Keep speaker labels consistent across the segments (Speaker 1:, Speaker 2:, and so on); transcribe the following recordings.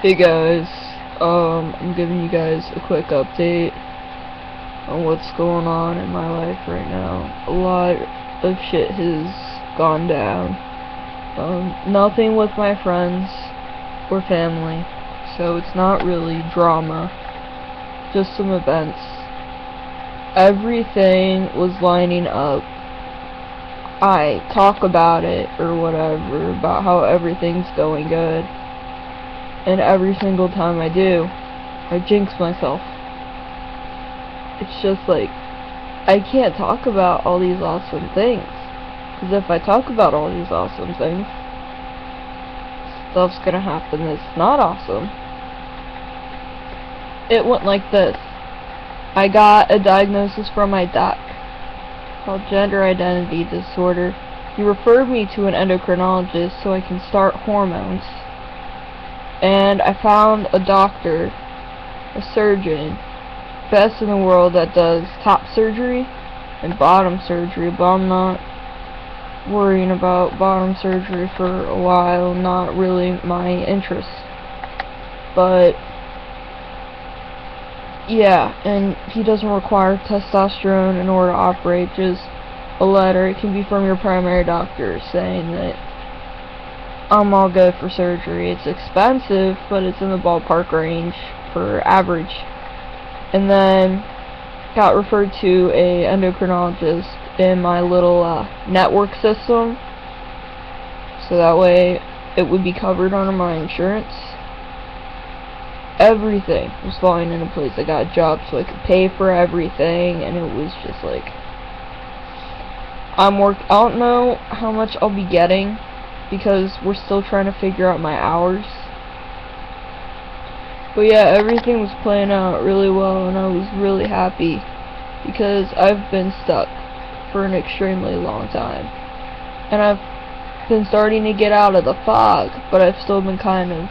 Speaker 1: Hey guys, I'm giving you guys a quick update on what's going on in my life right now. A lot of shit has gone down. Nothing with my friends or family, so it's not really drama, just some events. Everything was lining up. I talk about it or whatever, about how everything's going good. And every single time I do, I jinx myself. It's just like, I can't talk about all these awesome things. Because if I talk about all these awesome things, stuff's gonna happen that's not awesome. It went like this. I got a diagnosis from my doc called gender identity disorder. He referred me to an endocrinologist so I can start hormones. And I found a doctor, a surgeon, best in the world that does top surgery and bottom surgery, but I'm not worrying about bottom surgery for a while, not really my interest. But yeah, and he doesn't require testosterone in order to operate, just a letter. It can be from your primary doctor saying that I'm all good for surgery. It's expensive, but it's in the ballpark range for average. And then got referred to a endocrinologist in my little network system, so that way it would be covered under my insurance. Everything was falling into place. I got a job so I could pay for everything, and it was just like, I don't know how much I'll be getting, because we're still trying to figure out my hours. But yeah, everything was playing out really well, and I was really happy, because I've been stuck for an extremely long time. And I've been starting to get out of the fog, but I've still been kind of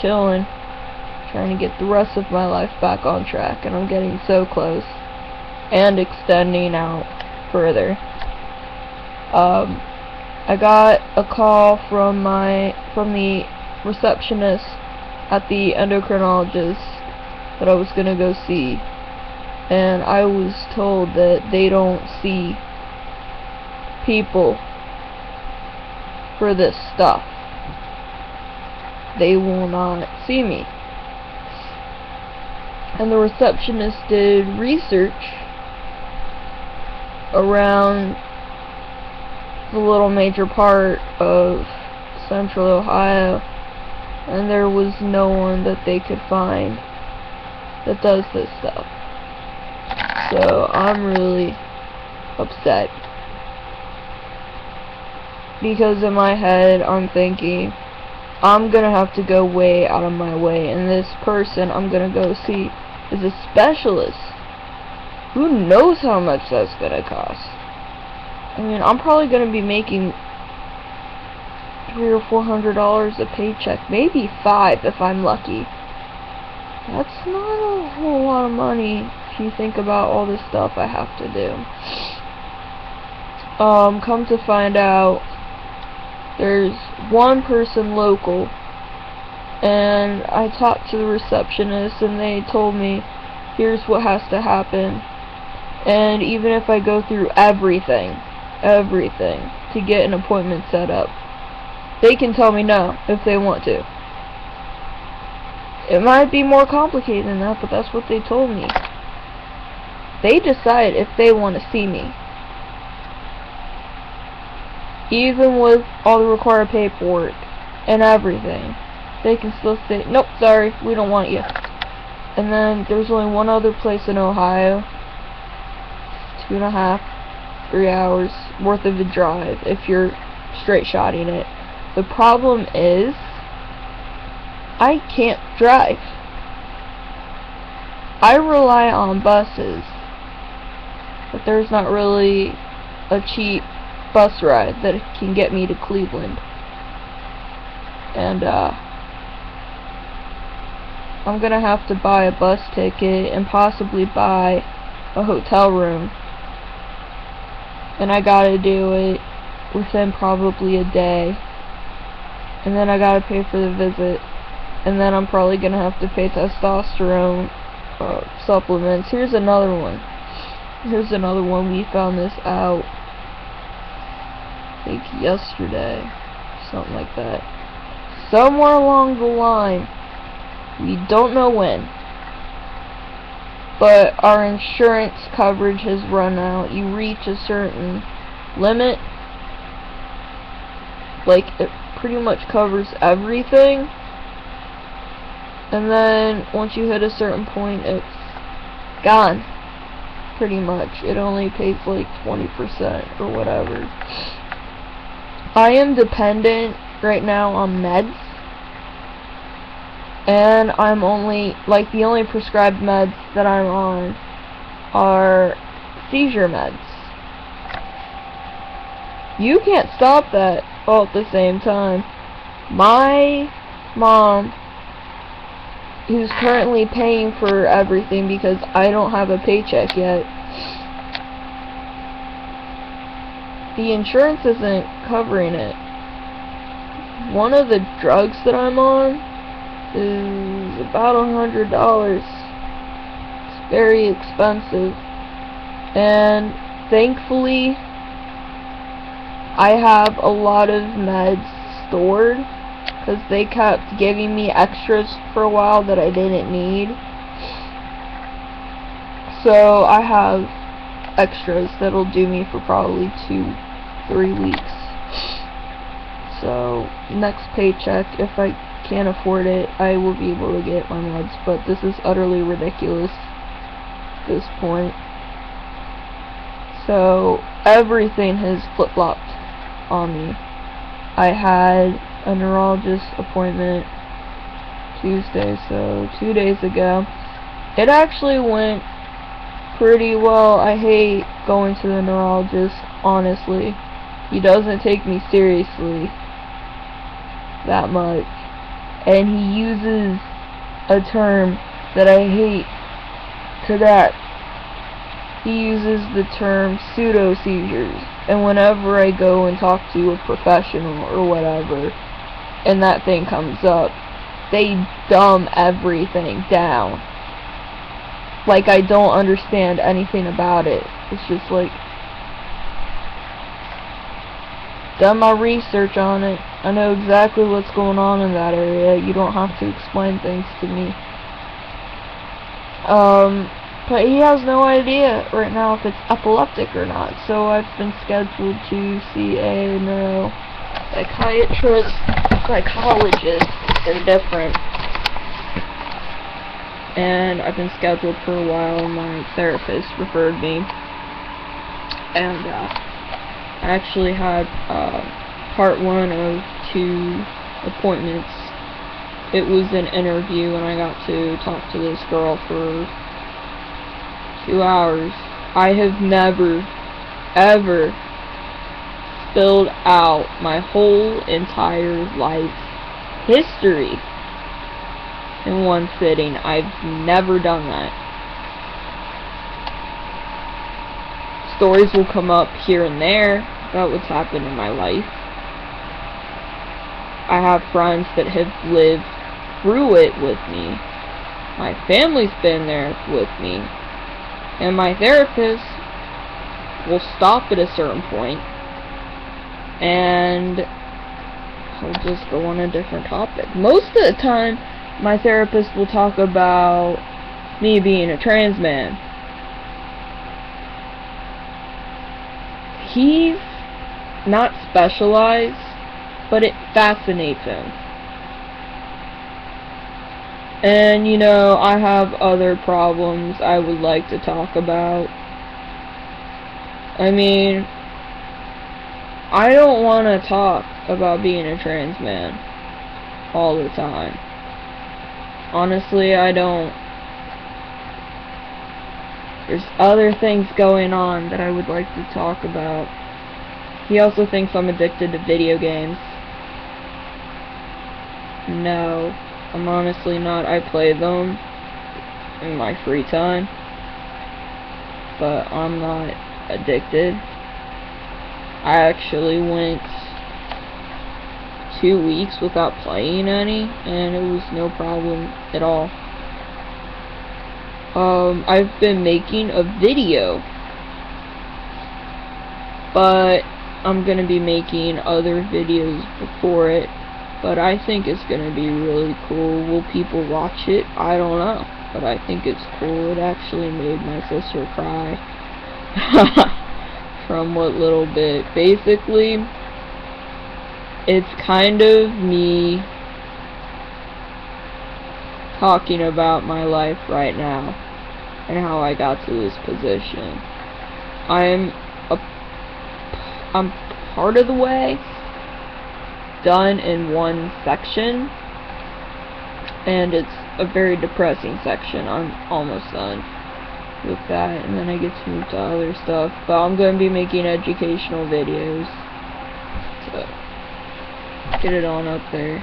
Speaker 1: chilling, trying to get the rest of my life back on track, and I'm getting so close, and extending out further. I got a call from the receptionist at the endocrinologist that I was gonna go see, and I was told that they don't see people for this stuff. They will not see me. And the receptionist did research around the little major part of central Ohio, and there was no one that they could find that does this stuff. So I'm really upset, because in my head I'm thinking I'm gonna have to go way out of my way, and this person I'm gonna go see is a specialist. Who knows how much that's gonna cost? I mean, I'm probably gonna be making $300 or $400 a paycheck, maybe $5 if I'm lucky. That's not a whole lot of money if you think about all the stuff I have to do. Come to find out, there's one person local, and I talked to the receptionist, and they told me, here's what has to happen. And even if I go through everything to get an appointment set up, they can tell me no if they want to. It might be more complicated than that, but that's what they told me. They decide if they want to see me. Even with all the required paperwork and everything, they can still say, nope, sorry, we don't want you. And then there's only one other place in Ohio, 2.5, 3 hours worth of a drive if you're straight shotting it. The problem is, I can't drive. I rely on buses, but there's not really a cheap bus ride that can get me to Cleveland. And I'm gonna have to buy a bus ticket and possibly buy a hotel room. And I gotta do it within probably a day. And then I gotta pay for the visit. and then I'm probably gonna have to pay testosterone supplements. Here's another one. We found this out, I think yesterday, something like that. Somewhere along the line, we don't know when, but our insurance coverage has run out. You reach a certain limit, like it pretty much covers everything, and then once you hit a certain point, it's gone, pretty much. It only pays like 20% or whatever. I am dependent right now on meds, and I'm only, like, the only prescribed meds that I'm on are seizure meds. You can't stop that all at the same time. My mom, who's currently paying for everything because I don't have a paycheck yet, the insurance isn't covering it. One of the drugs that I'm on is about $100. It's very expensive, and thankfully I have a lot of meds stored, because they kept giving me extras for a while that I didn't need. So I have extras that'll do me for probably 2-3 weeks. So next paycheck, if I can't afford it, I will be able to get my meds, but this is utterly ridiculous at this point. So everything has flip-flopped on me. I had a neurologist appointment Tuesday, so 2 days ago. It actually went pretty well. I hate going to the neurologist, honestly. He doesn't take me seriously that much, and he uses a term that I hate to death. He uses the term pseudo-seizures, and whenever I go and talk to a professional or whatever, and that thing comes up, they dumb everything down. Like I don't understand anything about it. It's just like, done my research on it. I know exactly what's going on in that area. You don't have to explain things to me. But he has no idea right now if it's epileptic or not. So I've been scheduled to see a neuropsychiatrist, psychologist. They're different. And I've been scheduled for a while, and my therapist referred me. And I actually had part 1 of 2 appointments. It was an interview, and I got to talk to this girl for 2 hours. I have never, ever spilled out my whole entire life history in one sitting. I've never done that. Stories will come up here and there about what's happened in my life. I have friends that have lived through it with me. My family's been there with me. And my therapist will stop at a certain point and he'll just go on a different topic. Most of the time, my therapist will talk about me being a trans man. He's not specialized, but it fascinates him. And, you know, I have other problems I would like to talk about. I mean, I don't want to talk about being a trans man all the time. Honestly, I don't. There's other things going on that I would like to talk about. He also thinks I'm addicted to video games. No, I'm honestly not. I play them in my free time, but I'm not addicted. I actually went 2 weeks without playing any, and it was no problem at all. I've been making a video, but I'm gonna be making other videos before it, but I think it's gonna be really cool. Will people watch it? I don't know, but I think it's cool. It actually made my sister cry from what little bit. Basically, it's kind of me talking about my life right now and how I got to this position. I'm part of the way done in one section, and it's a very depressing section. I'm almost done with that, and then I get to move to other stuff, but I'm going to be making educational videos, so get it on up there.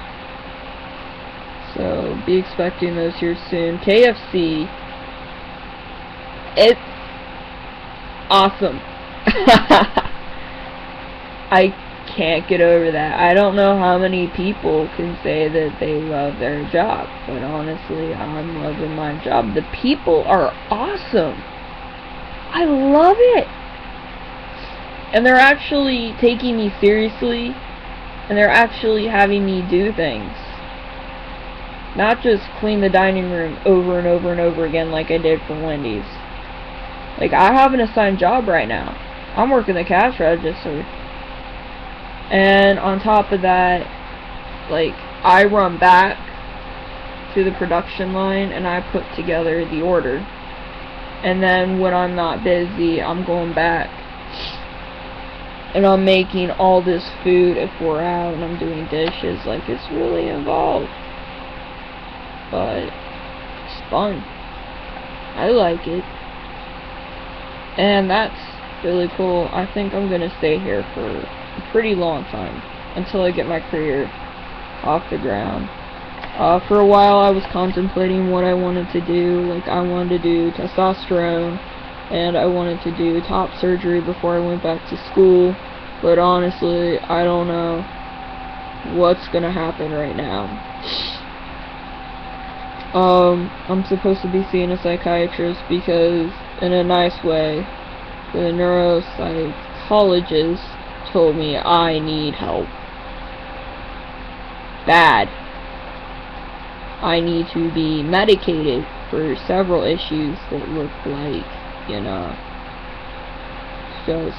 Speaker 1: So be expecting those here soon. KFC, it's awesome. I can't get over that. I don't know how many people can say that they love their job, but honestly, I'm loving my job. The people are awesome. I love it. And they're actually taking me seriously, and they're actually having me do things. Not just clean the dining room over and over and over again like I did for Wendy's. Like, I have an assigned job right now. I'm working the cash register. And on top of that, like, I run back to the production line and I put together the order. And then when I'm not busy, I'm going back and I'm making all this food if we're out, and I'm doing dishes. Like, it's really involved, but it's fun. I like it, and that's really cool. I think I'm gonna stay here for a pretty long time until I get my career off the ground. For a while I was contemplating what I wanted to do. Like, I wanted to do testosterone, and I wanted to do top surgery before I went back to school, but honestly, I don't know what's gonna happen right now. I'm supposed to be seeing a psychiatrist because, in a nice way, the neuropsychologist told me I need help. Bad. I need to be medicated for several issues that look like, just,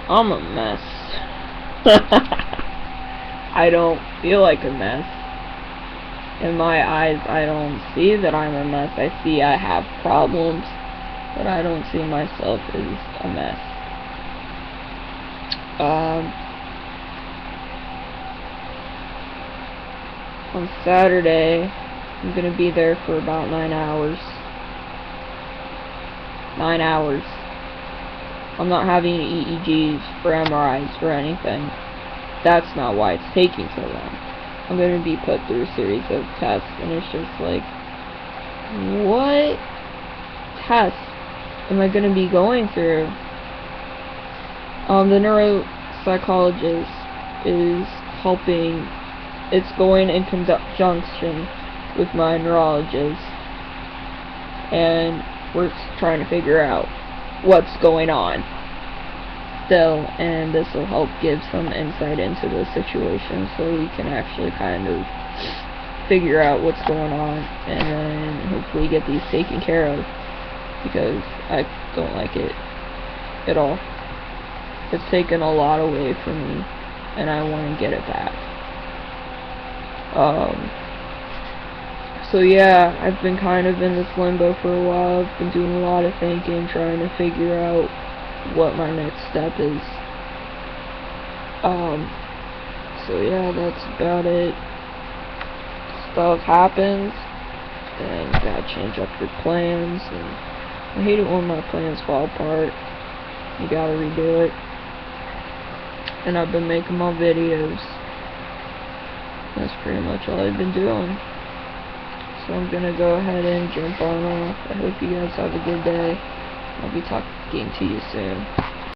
Speaker 1: I'm a mess. I don't feel like a mess. In my eyes, I don't see that I'm a mess. I see I have problems, but I don't see myself as a mess. On Saturday, I'm going to be there for about 9 hours. 9 hours. I'm not having EEGs or MRIs or anything. That's not why it's taking so long. I'm going to be put through a series of tests, and it's just like, what tests am I going to be going through? The neuropsychologist is helping. It's going in conjunction with my neurologist, and we're trying to figure out what's going on still, and this will help give some insight into the situation so we can actually kind of figure out what's going on and then hopefully get these taken care of, because I don't like it at all. It's taken a lot away from me, and I want to get it back. So yeah, I've been kind of in this limbo for a while. I've been doing a lot of thinking, trying to figure out what my next step is. So yeah, that's about it. Stuff happens, and you gotta change up your plans, and I hate it when my plans fall apart. You gotta redo it. And I've been making my videos. That's pretty much all I've been doing. So I'm gonna go ahead and jump on off. I hope you guys have a good day. I'll be talking to you soon.